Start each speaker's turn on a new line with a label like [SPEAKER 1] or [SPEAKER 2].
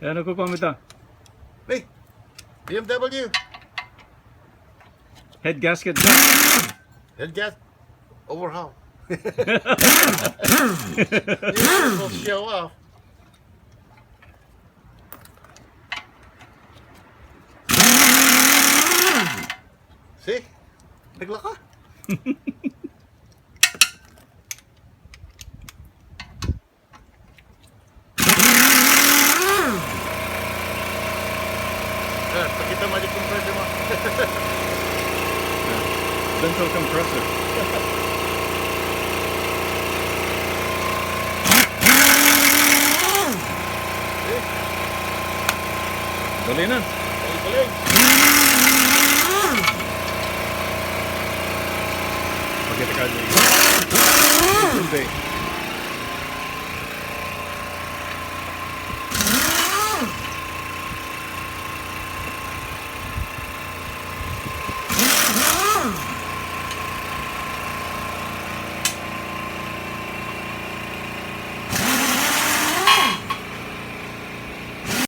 [SPEAKER 1] Ayan, nagko-comment ah.
[SPEAKER 2] Hey, BMW.
[SPEAKER 1] Head gasket dyan.
[SPEAKER 2] Head gas overhaul. You will show off. See? Nagla ka. Pakita mo yung compressor mo.
[SPEAKER 1] Central compressor. Dali na.
[SPEAKER 2] Galing.
[SPEAKER 1] Pakita ka dyan. Hindi.